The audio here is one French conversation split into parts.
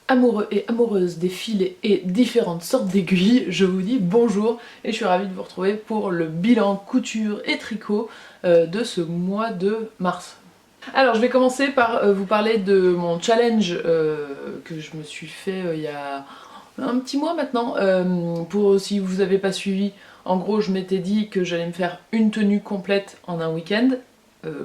Amoureux et amoureuses des filets et différentes sortes d'aiguilles, je vous dis bonjour et je suis ravie de vous retrouver pour le bilan couture et tricot de ce mois de mars. Alors je vais commencer par vous parler de mon challenge que je me suis fait il y a un petit mois maintenant. Pour si vous n'avez pas suivi, en gros je m'étais dit que j'allais me faire une tenue complète en un week-end.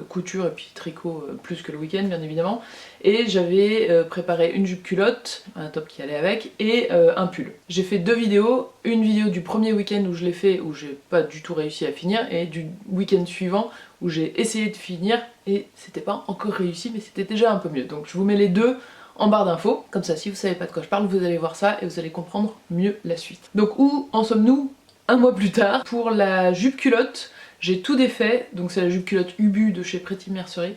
Couture et puis tricot plus que le week-end bien évidemment, et j'avais préparé une jupe culotte, un top qui allait avec, et un pull. J'ai fait deux vidéos, une vidéo du premier week-end où je l'ai fait, où j'ai pas du tout réussi à finir, et du week-end suivant où j'ai essayé de finir et c'était pas encore réussi mais c'était déjà un peu mieux. Donc je vous mets les deux en barre d'infos, comme ça si vous savez pas de quoi je parle vous allez voir ça et vous allez comprendre mieux la suite. Donc où en sommes-nous un mois plus tard? Pour la jupe culotte, j'ai tout défait, donc c'est la jupe culotte Ubu de chez Pretty Mercery.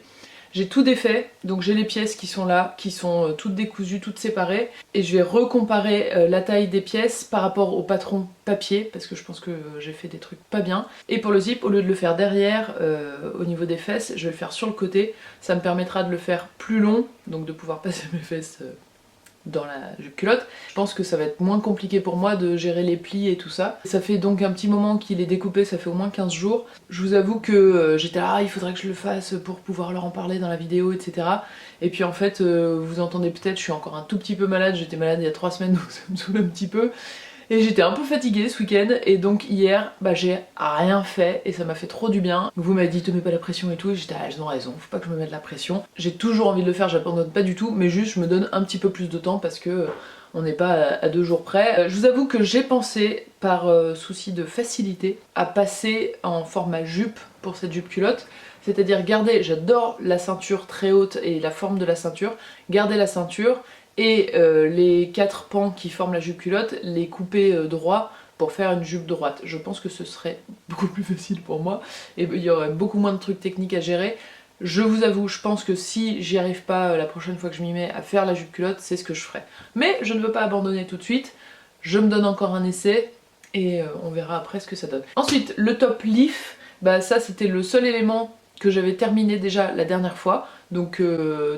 J'ai tout défait, donc j'ai les pièces qui sont là, qui sont toutes décousues, toutes séparées. Et je vais recomparer la taille des pièces par rapport au patron papier, parce que je pense que j'ai fait des trucs pas bien. Et pour le zip, au lieu de le faire derrière, au niveau des fesses, je vais le faire sur le côté. Ça me permettra de le faire plus long, donc de pouvoir passer mes fesses dans la jupe culotte. Je pense que ça va être moins compliqué pour moi de gérer les plis et tout ça. Ça fait donc un petit moment qu'il est découpé, ça fait au moins 15 jours. Je vous avoue que j'étais là, il faudrait que je le fasse pour pouvoir leur en parler dans la vidéo, etc. Et puis en fait, vous entendez peut-être, je suis encore un tout petit peu malade, j'étais malade il y a 3 semaines donc ça me saoule un petit peu. Et j'étais un peu fatiguée ce week-end et donc hier j'ai rien fait et ça m'a fait trop du bien. Vous m'avez dit te mets pas la pression et tout et j'étais ils ont raison, faut pas que je me mette la pression. J'ai toujours envie de le faire, j'abandonne pas du tout mais juste je me donne un petit peu plus de temps parce que on n'est pas à 2 jours près. Je vous avoue que j'ai pensé par souci de facilité à passer en format jupe pour cette jupe culotte. C'est-à-dire garder, j'adore la ceinture très haute et la forme de la ceinture, garder la ceinture et les 4 pans qui forment la jupe culotte, les couper droit pour faire une jupe droite. Je pense que ce serait beaucoup plus facile pour moi et il y aurait beaucoup moins de trucs techniques à gérer. Je vous avoue, je pense que si j'y arrive pas la prochaine fois que je m'y mets à faire la jupe culotte, c'est ce que je ferai. Mais je ne veux pas abandonner tout de suite, je me donne encore un essai et on verra après ce que ça donne. Ensuite, le top leaf, ça c'était le seul élément que j'avais terminé déjà la dernière fois. Donc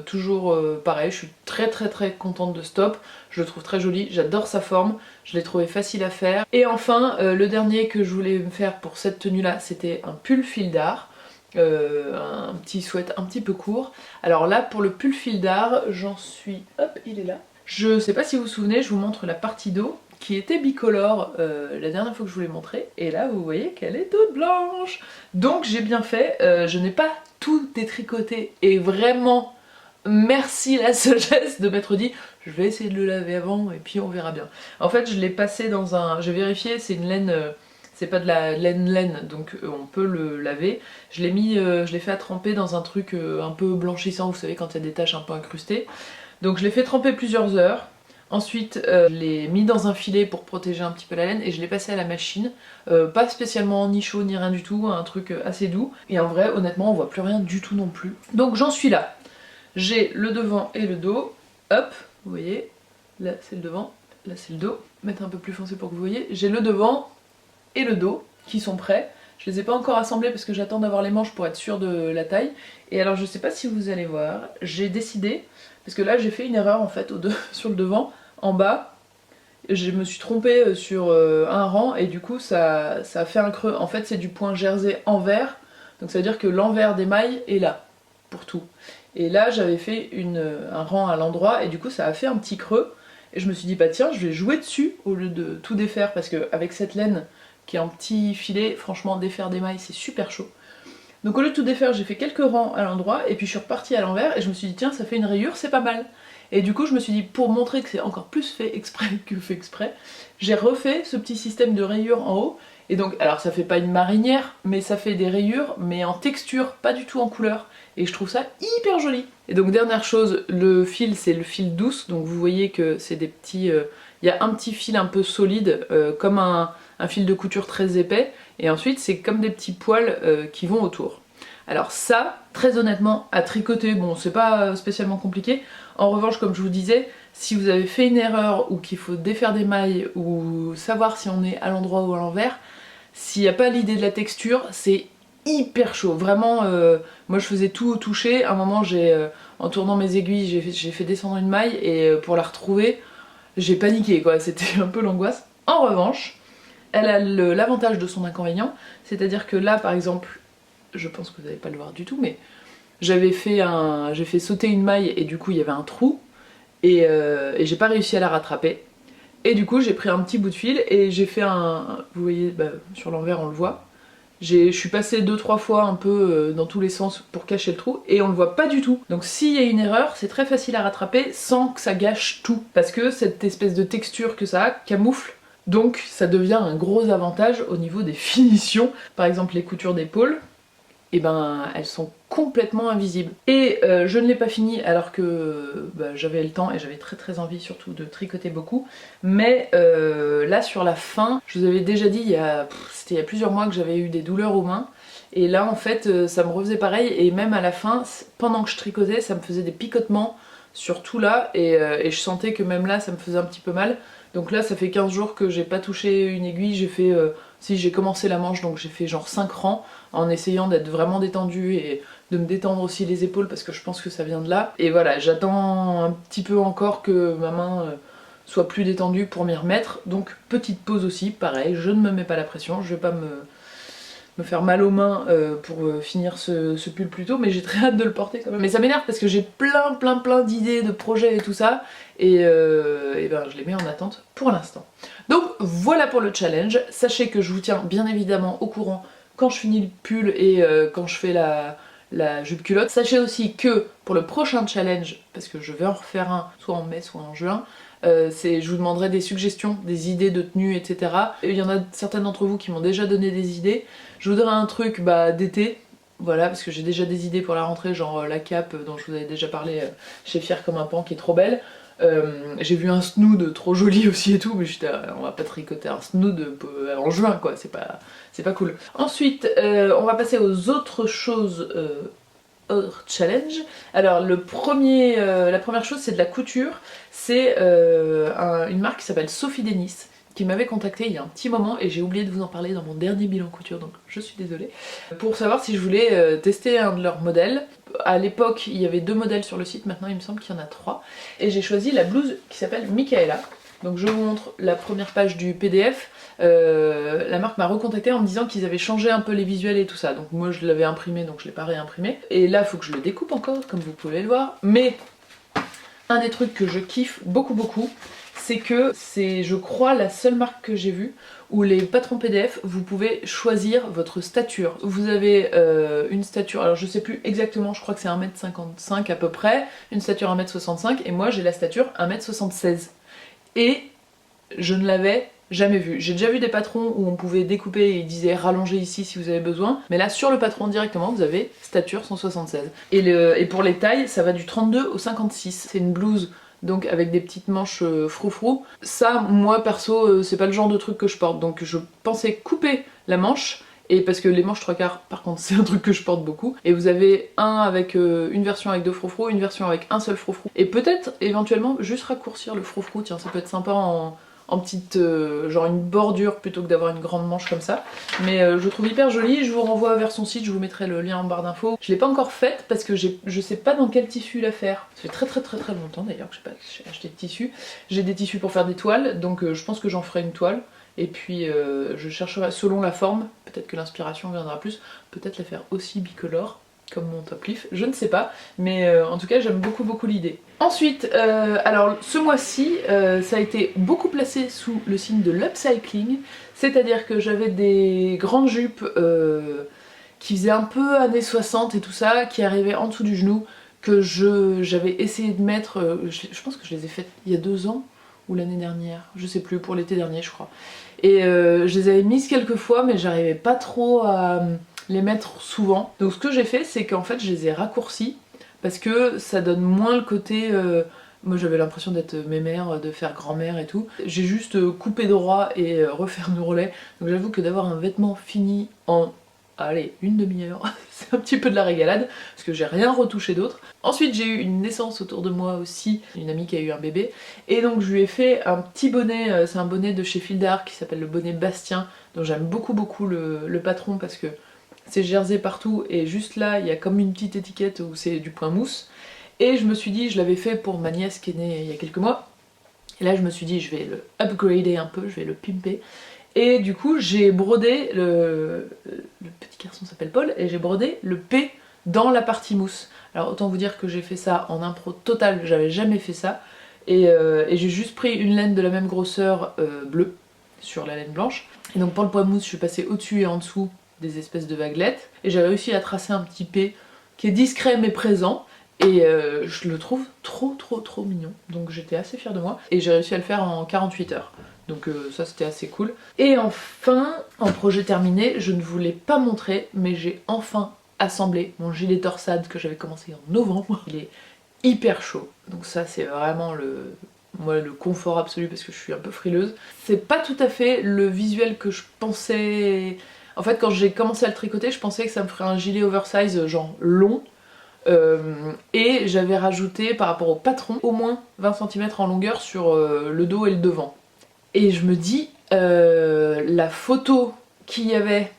toujours pareil, je suis très contente de ce top, je le trouve très joli, j'adore sa forme, je l'ai trouvé facile à faire. Et enfin, le dernier que je voulais me faire pour cette tenue là, c'était un pull fil d'art, un petit sweat un petit peu court. Alors là, pour le pull fil d'art, j'en suis... hop, il est là. Je sais pas si vous vous souvenez, je vous montre la partie dos qui était bicolore la dernière fois que je vous l'ai montré, et là vous voyez qu'elle est toute blanche. Donc j'ai bien fait, je n'ai pas tout détricoté et vraiment merci la sagesse de m'être dit je vais essayer de le laver avant et puis on verra bien. En fait je l'ai passé dans un... j'ai vérifié, c'est une laine... c'est pas de la laine donc on peut le laver. Je l'ai mis, je l'ai fait tremper dans un truc un peu blanchissant, vous savez quand il y a des taches un peu incrustées. Donc je l'ai fait tremper plusieurs heures. Ensuite, je l'ai mis dans un filet pour protéger un petit peu la laine et je l'ai passé à la machine. Pas spécialement ni chaud ni rien du tout, un truc assez doux. Et en vrai, honnêtement, on voit plus rien du tout non plus. Donc j'en suis là. J'ai le devant et le dos. Hop, vous voyez. Là c'est le devant, là c'est le dos. Mettre un peu plus foncé pour que vous voyez. J'ai le devant et le dos qui sont prêts. Je les ai pas encore assemblés parce que j'attends d'avoir les manches pour être sûre de la taille. Et alors je sais pas si vous allez voir, j'ai décidé... parce que là j'ai fait une erreur en fait sur le devant, en bas, je me suis trompée sur un rang et du coup ça a fait un creux. En fait c'est du point jersey envers, donc ça veut dire que l'envers des mailles est là, pour tout. Et là j'avais fait un rang à l'endroit et du coup ça a fait un petit creux. Et je me suis dit bah tiens je vais jouer dessus au lieu de tout défaire parce qu'avec cette laine qui est en petit filet, franchement défaire des mailles c'est super chaud. Donc au lieu de tout défaire, j'ai fait quelques rangs à l'endroit et puis je suis repartie à l'envers et je me suis dit tiens ça fait une rayure, c'est pas mal. Et du coup je me suis dit pour montrer que c'est encore plus fait exprès que fait exprès, j'ai refait ce petit système de rayures en haut. Et donc alors ça fait pas une marinière mais ça fait des rayures mais en texture, pas du tout en couleur. Et je trouve ça hyper joli. Et donc dernière chose, le fil c'est le fil douce, donc vous voyez que c'est des petits... il y a un petit fil un peu solide comme un fil de couture très épais. Et ensuite c'est comme des petits poils qui vont autour. Alors ça, très honnêtement, à tricoter, bon c'est pas spécialement compliqué. En revanche, comme je vous disais, si vous avez fait une erreur ou qu'il faut défaire des mailles ou savoir si on est à l'endroit ou à l'envers, s'il n'y a pas l'idée de la texture, c'est hyper chaud. Vraiment, moi je faisais tout au toucher. À un moment j'ai en tournant mes aiguilles, j'ai fait descendre une maille et pour la retrouver, j'ai paniqué quoi, c'était un peu l'angoisse. En revanche, elle a l'avantage de son inconvénient, c'est-à-dire que là par exemple, je pense que vous n'allez pas le voir du tout, mais j'ai fait sauter une maille et du coup il y avait un trou et j'ai pas réussi à la rattraper. Et du coup j'ai pris un petit bout de fil et j'ai fait vous voyez, bah, sur l'envers on le voit, je suis passée 2-3 fois un peu dans tous les sens pour cacher le trou et on le voit pas du tout. Donc s'il y a une erreur, c'est très facile à rattraper sans que ça gâche tout. Parce que cette espèce de texture que ça a camoufle, donc ça devient un gros avantage au niveau des finitions. Par exemple les coutures d'épaule, et ben elles sont complètement invisibles. Et je ne l'ai pas fini alors que j'avais le temps et j'avais très envie surtout de tricoter beaucoup. Mais là sur la fin, je vous avais déjà dit, c'était il y a plusieurs mois que j'avais eu des douleurs aux mains. Et là en fait ça me refaisait pareil et même à la fin, pendant que je tricotais, ça me faisait des picotements sur tout là et je sentais que même là ça me faisait un petit peu mal. Donc là ça fait 15 jours que j'ai pas touché une aiguille, j'ai commencé la manche donc j'ai fait genre 5 rangs en essayant d'être vraiment détendue et de me détendre aussi les épaules parce que je pense que ça vient de là. Et voilà, j'attends un petit peu encore que ma main soit plus détendue pour m'y remettre. Donc petite pause aussi, pareil, je ne me mets pas la pression, je vais pas me faire mal aux mains pour finir ce pull plus tôt, mais j'ai très hâte de le porter quand même. Mais ça m'énerve parce que j'ai plein d'idées, de projets et tout ça, et ben je les mets en attente pour l'instant. Donc voilà pour le challenge, sachez que je vous tiens bien évidemment au courant quand je finis le pull et quand je fais la jupe culotte. Sachez aussi que pour le prochain challenge, parce que je vais en refaire un soit en mai soit en juin, je vous demanderai des suggestions, des idées de tenue, etc. Et il y en a certaines d'entre vous qui m'ont déjà donné des idées. Je voudrais un truc d'été, voilà, parce que j'ai déjà des idées pour la rentrée, genre la cape dont je vous avais déjà parlé chez Fier comme un pan qui est trop belle. J'ai vu un snood trop joli aussi et tout, mais j'étais on va pas tricoter un snood en juin quoi, c'est pas cool. Ensuite, on va passer aux autres choses autre challenge. Alors la première chose c'est de la couture, c'est une marque qui s'appelle Sophie Denis qui m'avait contacté il y a un petit moment et j'ai oublié de vous en parler dans mon dernier bilan couture donc je suis désolée, pour savoir si je voulais tester un de leurs modèles. À l'époque il y avait 2 modèles sur le site, maintenant il me semble qu'il y en a 3 et j'ai choisi la blouse qui s'appelle Michaela. Donc je vous montre la première page du PDF. La marque m'a recontacté en me disant qu'ils avaient changé un peu les visuels et tout ça, donc moi je l'avais imprimé donc je l'ai pas réimprimé et là il faut que je le découpe encore comme vous pouvez le voir. Mais un des trucs que je kiffe beaucoup, c'est que c'est je crois la seule marque que j'ai vue où les patrons PDF vous pouvez choisir votre stature. Vous avez une stature, alors je sais plus exactement, je crois que c'est 1m55 à peu près, une stature 1m65 et moi j'ai la stature 1m76 et je ne l'avais jamais vu. J'ai déjà vu des patrons où on pouvait découper et ils disaient rallongez ici si vous avez besoin, mais là sur le patron directement vous avez stature 176. Et pour les tailles ça va du 32 au 56. C'est une blouse donc avec des petites manches froufrou. Ça moi perso c'est pas le genre de truc que je porte, donc je pensais couper la manche. Et parce que les manches 3/4 par contre c'est un truc que je porte beaucoup. Et vous avez une version avec 2 froufrous, une version avec un seul froufrou. Et peut-être éventuellement juste raccourcir le froufrou, tiens ça peut être sympa en petite genre une bordure plutôt que d'avoir une grande manche comme ça. Mais je trouve hyper jolie, je vous renvoie vers son site, je vous mettrai le lien en barre d'infos. Je l'ai pas encore faite parce que je sais pas dans quel tissu la faire. Ça fait très longtemps d'ailleurs que j'ai acheté de tissu. J'ai des tissus pour faire des toiles, donc je pense que j'en ferai une toile. Et puis je chercherai selon la forme, peut-être que l'inspiration viendra plus, peut-être la faire aussi bicolore, comme mon top leaf, je ne sais pas, mais en tout cas j'aime beaucoup l'idée. Ensuite, alors ce mois-ci, ça a été beaucoup placé sous le signe de l'upcycling, c'est-à-dire que j'avais des grandes jupes qui faisaient un peu années 60 et tout ça, qui arrivaient en dessous du genou, que j'avais essayé de mettre, je pense que je les ai faites il y a 2 ans, ou l'année dernière, je sais plus, pour l'été dernier je crois. Et je les avais mises quelques fois mais j'arrivais pas trop à les mettre souvent. Donc ce que j'ai fait c'est qu'en fait je les ai raccourcis parce que ça donne moins le côté... moi j'avais l'impression d'être mémère, de faire grand-mère et tout. J'ai juste coupé droit et refait un ourlet. Donc j'avoue que d'avoir un vêtement fini en... allez, une demi-heure, c'est un petit peu de la régalade, parce que j'ai rien retouché d'autre. Ensuite j'ai eu une naissance autour de moi aussi, une amie qui a eu un bébé, et donc je lui ai fait un petit bonnet, c'est un bonnet de chez Fil d'Art qui s'appelle le bonnet Bastien, dont j'aime beaucoup le patron parce que c'est jersey partout, et juste là il y a comme une petite étiquette où c'est du point mousse. Et je me suis dit, je l'avais fait pour ma nièce qui est née il y a quelques mois, et là je me suis dit je vais le upgrader un peu, je vais le pimper. Et du coup j'ai brodé, le petit garçon s'appelle Paul, et j'ai brodé le P dans la partie mousse. Alors autant vous dire que j'ai fait ça en impro total, j'avais jamais fait ça. Et j'ai juste pris une laine de la même grosseur bleue sur la laine blanche. Et donc pour le point mousse, je suis passée au-dessus et en dessous des espèces de vaguelettes. Et j'ai réussi à tracer un petit P qui est discret mais présent. Et je le trouve trop mignon. Donc j'étais assez fière de moi. Et j'ai réussi à le faire en 48 heures. Donc ça c'était assez cool. Et enfin, en projet terminé, je ne vous l'ai pas montré, mais j'ai enfin assemblé mon gilet torsade que j'avais commencé en novembre. Il est hyper chaud. Donc ça c'est vraiment moi, le confort absolu parce que je suis un peu frileuse. C'est pas tout à fait le visuel que je pensais... En fait quand j'ai commencé à le tricoter, je pensais que ça me ferait un gilet oversize genre long. Et j'avais rajouté par rapport au patron au moins 20 cm en longueur sur le dos et le devant. Et je me dis, la photo qu'il y avait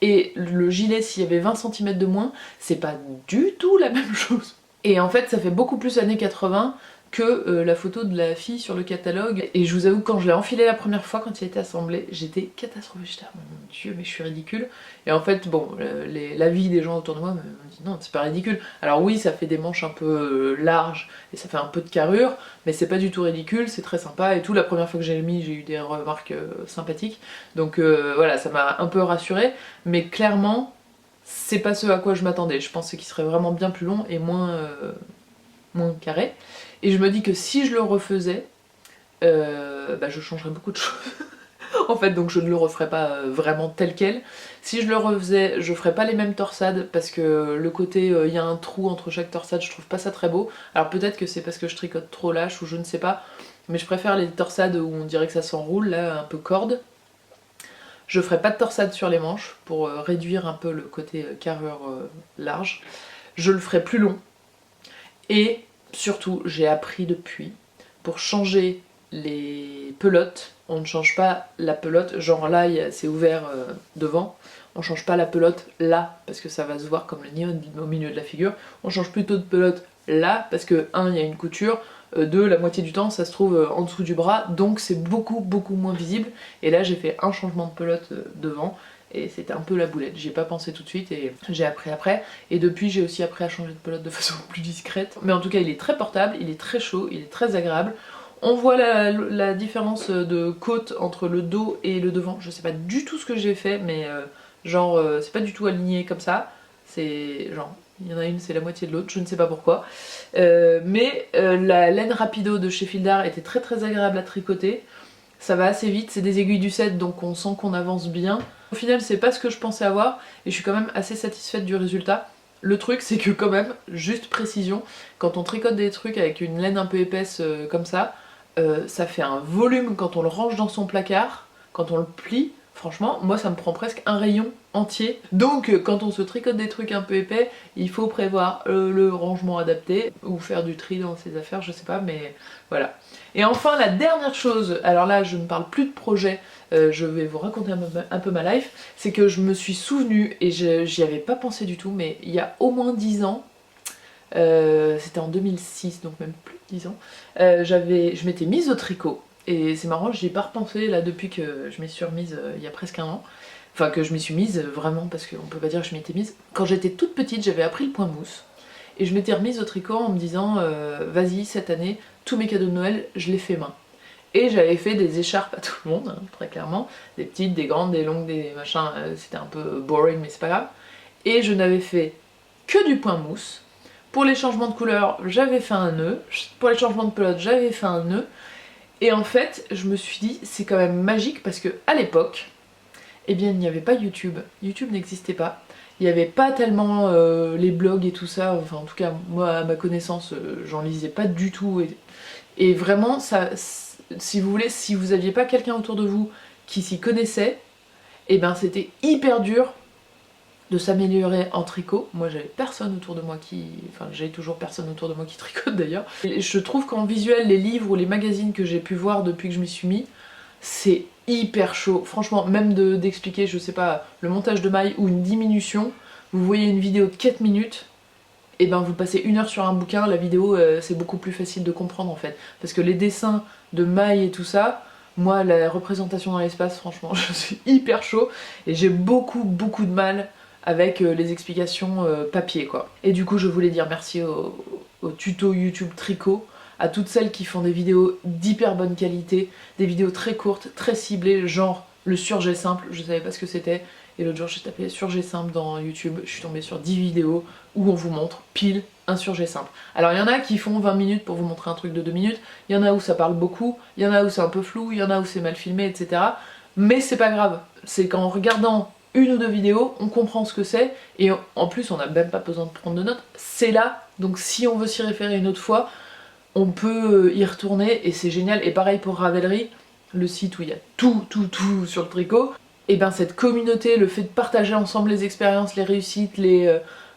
et le gilet s'il y avait 20 cm de moins, c'est pas du tout la même chose. Et en fait ça fait beaucoup plus années 80 que la photo de la fille sur le catalogue. Et je vous avoue, quand je l'ai enfilé la première fois, quand il a été assemblé, j'étais catastrophique. J'étais oh mon dieu, mais je suis ridicule. Et en fait, bon, l'avis des gens autour de moi me dit non, c'est pas ridicule. Alors oui, ça fait des manches un peu larges et ça fait un peu de carrure, mais c'est pas du tout ridicule, c'est très sympa et tout. La première fois que j'ai mis, j'ai eu des remarques sympathiques. Donc voilà, ça m'a un peu rassurée, mais clairement, c'est pas ce à quoi je m'attendais. Je pensais qu'il serait vraiment bien plus long et moins carré. Et je me dis que si je le refaisais, je changerais beaucoup de choses. En fait, donc je ne le referais pas vraiment tel quel. Si je le refaisais, je ferais pas les mêmes torsades parce que le côté il y a un trou entre chaque torsade, je trouve pas ça très beau. Alors peut-être que c'est parce que je tricote trop lâche ou je ne sais pas, mais je préfère les torsades où on dirait que ça s'enroule, là un peu corde. Je ferai pas de torsade sur les manches pour réduire un peu le côté carrure large. Je le ferai plus long. Et surtout, j'ai appris depuis, pour changer les pelotes, on ne change pas la pelote, genre là c'est ouvert devant, on change pas la pelote là, parce que ça va se voir comme le néon au milieu de la figure, on change plutôt de pelote là, parce que 1, il y a une couture, 2, la moitié du temps ça se trouve en dessous du bras, donc c'est beaucoup moins visible, et là j'ai fait un changement de pelote devant, et c'était un peu la boulette, j'y ai pas pensé tout de suite et j'ai appris après. Et depuis j'ai aussi appris à changer de pelote de façon plus discrète. Mais en tout cas il est très portable, il est très chaud, il est très agréable. On voit la différence de côte entre le dos et le devant. Je sais pas du tout ce que j'ai fait, mais c'est pas du tout aligné comme ça. C'est genre, il y en a une c'est la moitié de l'autre, je ne sais pas pourquoi. La laine rapido de chez Fildar était très agréable à tricoter. Ça va assez vite, c'est des aiguilles du 7 donc on sent qu'on avance bien. Au final c'est pas ce que je pensais avoir et je suis quand même assez satisfaite du résultat. Le truc c'est que quand même, juste précision, quand on tricote des trucs avec une laine un peu épaisse comme ça fait un volume quand on le range dans son placard, quand on le plie. Franchement, moi ça me prend presque un rayon entier. Donc quand on se tricote des trucs un peu épais, il faut prévoir le rangement adapté ou faire du tri dans ses affaires, je sais pas, mais voilà. Et enfin la dernière chose, alors là je ne parle plus de projet, je vais vous raconter un peu ma life, c'est que je me suis souvenue, et j'y avais pas pensé du tout, mais il y a au moins 10 ans, c'était en 2006, donc même plus de 10 ans, je m'étais mise au tricot. Et c'est marrant, j'y ai pas repensé là depuis que je m'y suis remise il y a presque un an. Enfin que je m'y suis mise vraiment parce qu'on peut pas dire que je m'y étais mise. Quand j'étais toute petite, j'avais appris le point mousse. Et je m'étais remise au tricot en me disant vas-y cette année, tous mes cadeaux de Noël, je les fais main. Et j'avais fait des écharpes à tout le monde, hein, très clairement. Des petites, des grandes, des longues, des machins, c'était un peu boring mais c'est pas grave. Et je n'avais fait que du point mousse. Pour les changements de couleur, j'avais fait un nœud. Pour les changements de pelote, j'avais fait un nœud. Et en fait, je me suis dit, c'est quand même magique parce que à l'époque, eh bien, il n'y avait pas YouTube. YouTube n'existait pas. Il n'y avait pas tellement les blogs et tout ça. Enfin, en tout cas, moi, à ma connaissance, j'en lisais pas du tout. Et vraiment, ça, si vous voulez, si vous aviez pas quelqu'un autour de vous qui s'y connaissait, eh ben, c'était hyper dur de s'améliorer en tricot. Moi j'avais personne autour de moi qui... Enfin j'ai toujours personne autour de moi qui tricote d'ailleurs. Je trouve qu'en visuel, les livres ou les magazines que j'ai pu voir depuis que je m'y suis mis, c'est hyper chaud. Franchement, même d'expliquer, je sais pas, le montage de mailles ou une diminution, vous voyez une vidéo de 4 minutes, et ben vous passez 1 heure sur un bouquin, la vidéo c'est beaucoup plus facile de comprendre en fait. Parce que les dessins de mailles et tout ça, moi la représentation dans l'espace franchement je suis hyper chaud et j'ai beaucoup de mal avec les explications papier quoi. Et du coup je voulais dire merci au tuto YouTube tricot, à toutes celles qui font des vidéos d'hyper bonne qualité, des vidéos très courtes, très ciblées, genre le surjet simple, je savais pas ce que c'était, et l'autre jour j'ai tapé surjet simple dans YouTube, je suis tombée sur 10 vidéos où on vous montre pile un surjet simple. Alors il y en a qui font 20 minutes pour vous montrer un truc de 2 minutes, il y en a où ça parle beaucoup, il y en a où c'est un peu flou, il y en a où c'est mal filmé, etc. Mais c'est pas grave, c'est qu'en regardant 1 ou 2 vidéos, on comprend ce que c'est, et en plus on n'a même pas besoin de prendre de notes, c'est là, donc si on veut s'y référer une autre fois, on peut y retourner et c'est génial. Et pareil pour Ravelry, le site où il y a tout sur le tricot, et ben cette communauté, le fait de partager ensemble les expériences, les réussites,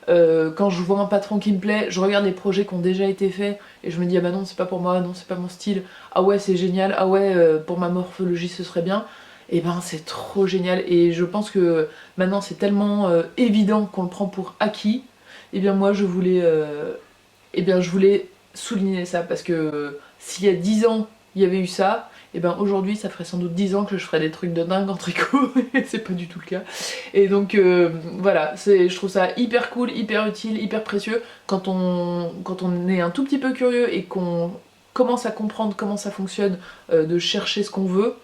quand je vois un patron qui me plaît, je regarde les projets qui ont déjà été faits et je me dis ah bah non c'est pas pour moi, non c'est pas mon style, ah ouais c'est génial, ah ouais pour ma morphologie ce serait bien, et ben c'est trop génial. Et je pense que maintenant c'est tellement évident qu'on le prend pour acquis, et bien moi je voulais souligner ça parce que s'il y a 10 ans il y avait eu ça, et ben aujourd'hui ça ferait sans doute 10 ans que je ferais des trucs de dingue en tricot et c'est pas du tout le cas. Et donc voilà, je trouve ça hyper cool, hyper utile, hyper précieux quand on est un tout petit peu curieux et qu'on commence à comprendre comment ça fonctionne, de chercher ce qu'on veut.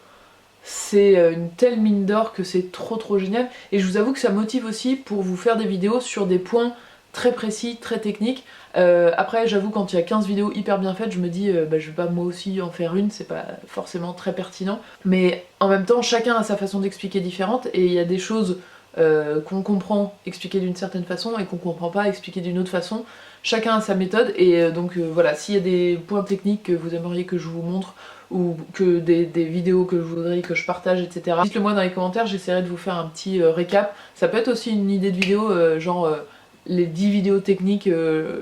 C'est une telle mine d'or que c'est trop génial, et je vous avoue que ça motive aussi pour vous faire des vidéos sur des points très précis, très techniques. Après j'avoue quand il y a 15 vidéos hyper bien faites, je me dis je vais pas moi aussi en faire une, c'est pas forcément très pertinent. Mais en même temps chacun a sa façon d'expliquer différente, et il y a des choses qu'on comprend expliquer d'une certaine façon et qu'on comprend pas expliquer d'une autre façon. Chacun a sa méthode, et donc voilà, s'il y a des points techniques que vous aimeriez que je vous montre, ou que des vidéos que je voudrais que je partage, etc. Dites-le moi dans les commentaires, j'essaierai de vous faire un petit récap. Ça peut être aussi une idée de vidéo, genre les 10 vidéos techniques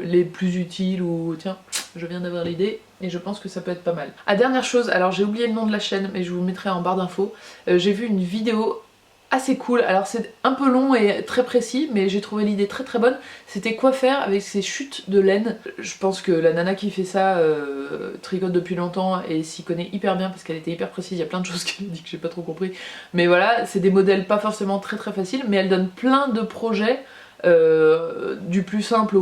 les plus utiles, ou tiens, je viens d'avoir l'idée et je pense que ça peut être pas mal. Ah, dernière chose, alors j'ai oublié le nom de la chaîne mais je vous le mettrai en barre d'infos, j'ai vu une vidéo assez cool, alors c'est un peu long et très précis mais j'ai trouvé l'idée très bonne. C'était quoi faire avec ces chutes de laine. Je pense que la nana qui fait ça tricote depuis longtemps et s'y connaît hyper bien parce qu'elle était hyper précise, il y a plein de choses qu'elle a dit que j'ai pas trop compris, mais voilà, c'est des modèles pas forcément très faciles, mais elle donne plein de projets, du plus simple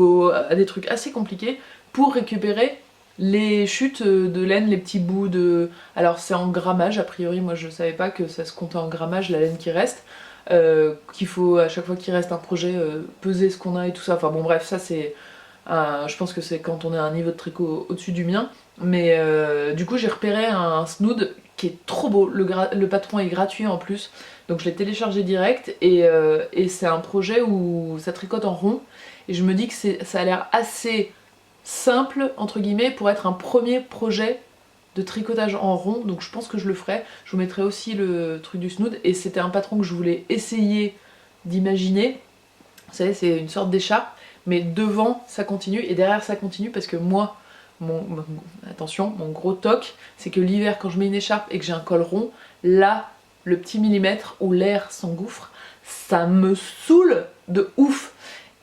à des trucs assez compliqués, pour récupérer les chutes de laine, les petits bouts de... Alors c'est en grammage a priori, moi je savais pas que ça se comptait en grammage la laine qui reste, qu'il faut à chaque fois qu'il reste un projet peser ce qu'on a et tout ça, enfin bon bref, ça c'est... je pense que c'est quand on est à un niveau de tricot au-dessus du mien, mais du coup j'ai repéré un snood qui est trop beau, le patron est gratuit en plus, donc je l'ai téléchargé direct, et c'est un projet où ça tricote en rond, et je me dis que ça a l'air assez simple entre guillemets pour être un premier projet de tricotage en rond, donc je pense que je le ferai. Je vous mettrai aussi le truc du snood, et c'était un patron que je voulais essayer d'imaginer. Vous savez, c'est une sorte d'écharpe, mais devant ça continue et derrière ça continue, parce que moi, attention, mon gros toc, c'est que l'hiver quand je mets une écharpe et que j'ai un col rond, là, le petit millimètre où l'air s'engouffre, ça me saoule de ouf.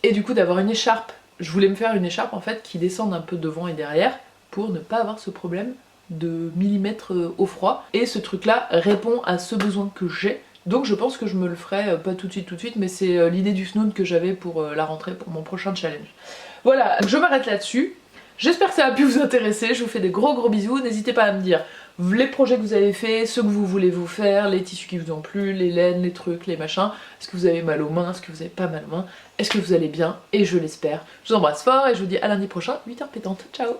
Et du coup d'avoir une écharpe, je voulais me faire une écharpe en fait qui descende un peu devant et derrière pour ne pas avoir ce problème de millimètres au froid. Et ce truc là répond à ce besoin que j'ai. Donc je pense que je me le ferai, pas tout de suite, mais c'est l'idée du snood que j'avais pour la rentrée, pour mon prochain challenge. Voilà, je m'arrête là-dessus. J'espère que ça a pu vous intéresser, je vous fais des gros bisous, n'hésitez pas à me dire les projets que vous avez fait, ceux que vous voulez vous faire, les tissus qui vous ont plu, les laines, les trucs, les machins, est-ce que vous avez mal aux mains, est-ce que vous avez pas mal aux mains, est-ce que vous allez bien, et je l'espère. Je vous embrasse fort et je vous dis à lundi prochain, 8h pétantes, ciao.